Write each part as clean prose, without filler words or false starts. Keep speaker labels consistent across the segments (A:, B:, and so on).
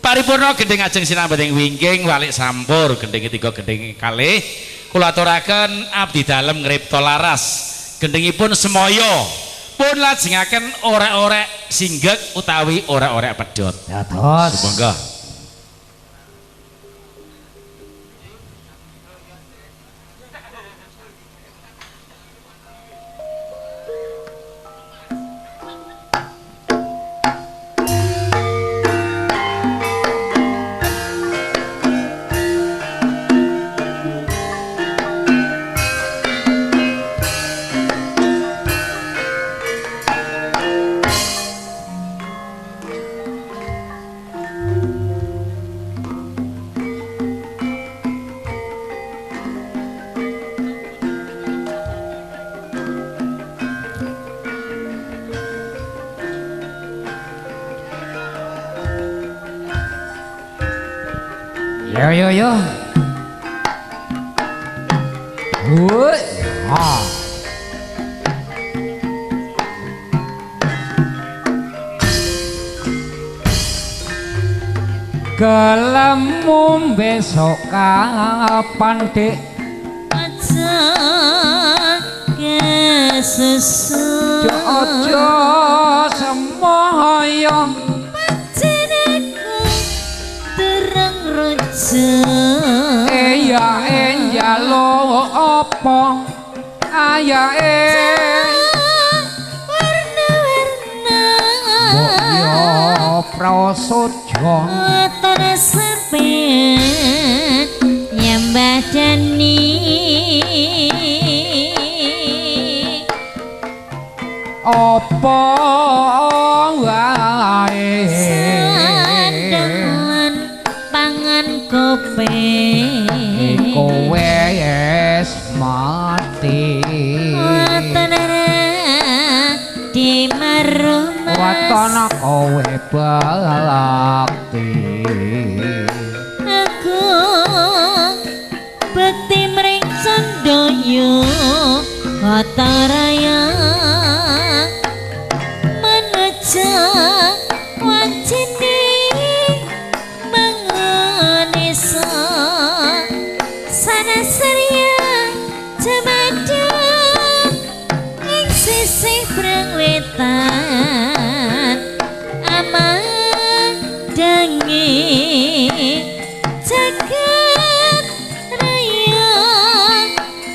A: paripurna gending ajeng sinambeting wingking walik sampur gending 3 gending kalih kula aturaken abdi dalem ngripta laras gendingipun semaya pun lajengaken orek-orek singgek utawi orek-orek pedhot
B: dados
A: sumangga
B: yo woi gelem besok kapan dik
C: aja kesusu
B: ojo semoyo iya njaluk apa ayae
C: warna-warna
B: mbok yo prasaja
C: terus sampeyan nyambadani
B: apa wae kowe es mati
C: di maruma
B: watana kowe bakti
C: aku bekti mring sandoyo kota raya menuju wancini sana seria cemaduk ing sisih prangwetan amandangi jagat raya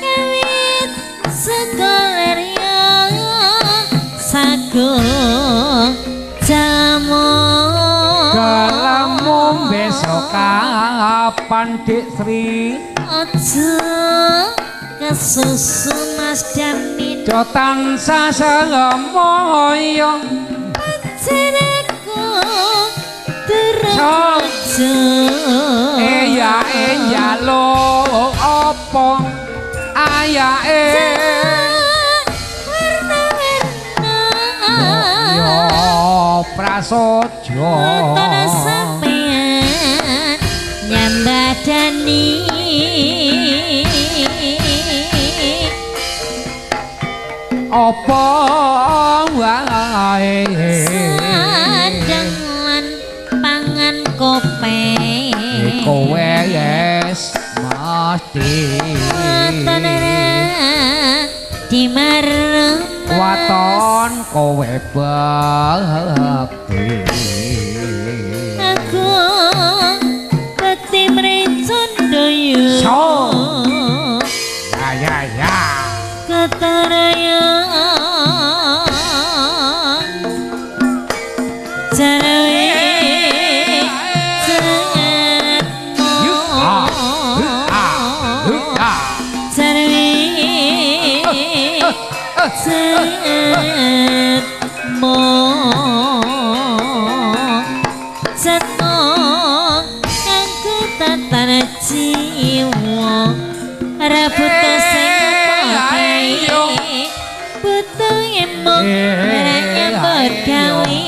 C: kawit sekolerya sagung jamu
B: kalamu besok kapan dik Sri
C: aja kesusu Mas Damin
B: do tansah samoyo
C: panjenenganku terus
B: iya njaluk apa ayae
C: warna-warna
B: yo prasaja
C: sampeyan nyambadani
B: apa wae
C: sandangan pangan kope
B: kowe yes mati
C: di marung
B: waton kowe bakti
C: aku bekti mring sandoyo
B: ya
C: ketaraya jarawe Rabuta sing ayo butuh emong nyambut gawe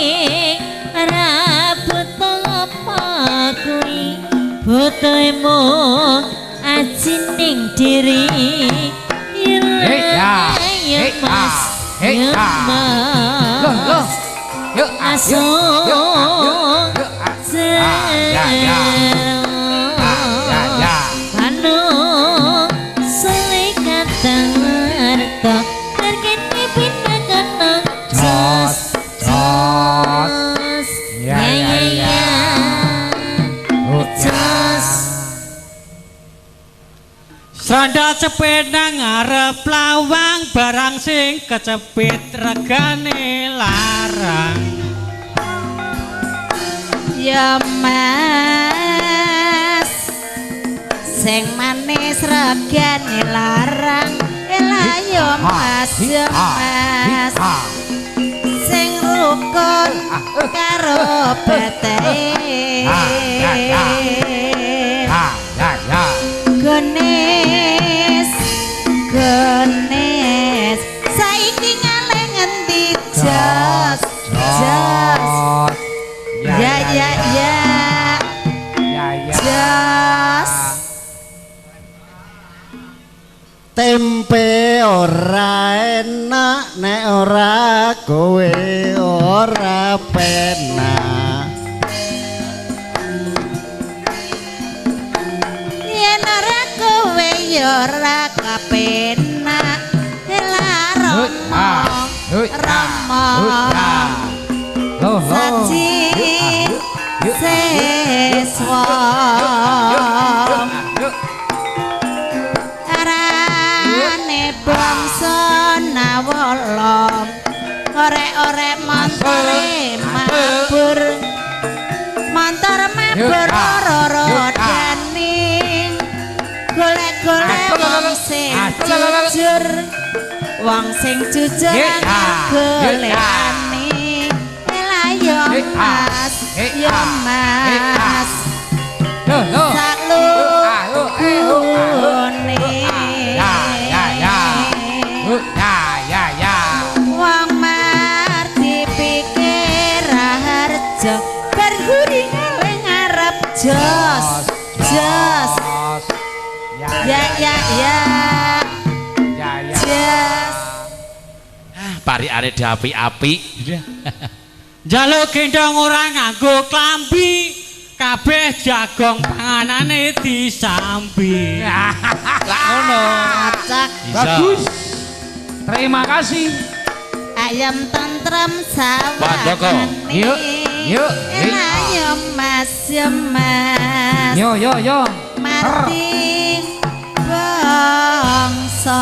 C: rabuta apa kuwi butuh emong ajining diri mas yuk Anu selikat harta target pindah kenang jos ya jos
D: Sandal sepeda ngarep lawang barang sing kecepit regane larang
C: ya mas sing manis regane larang elah ya mas sing rukun karo beteke genes saiki ngale ngendi jos ya jos
E: tempe ora enak nek ora kowe ora penak
C: yen ora kowe ya ora kepenak Rama saji seswa arane bangsa nawala orek-orek montore mabur roro dani golek-golek wong sing jujur wong sing jujur golekane elah yo mas saklune wong mar dipikir harja berguri ngarep jos ya jos
A: pari are diapi-api
D: Jaluk gendong ora nganggo klambi kabeh jagong panganane disambi
B: Lah ngono.
C: acak
B: Bagus. Terima kasih.
C: ayam tentrem
A: Pandoko.
C: sawangane
B: Yuk.
C: ayo mas
B: Yo.
C: mati bangsa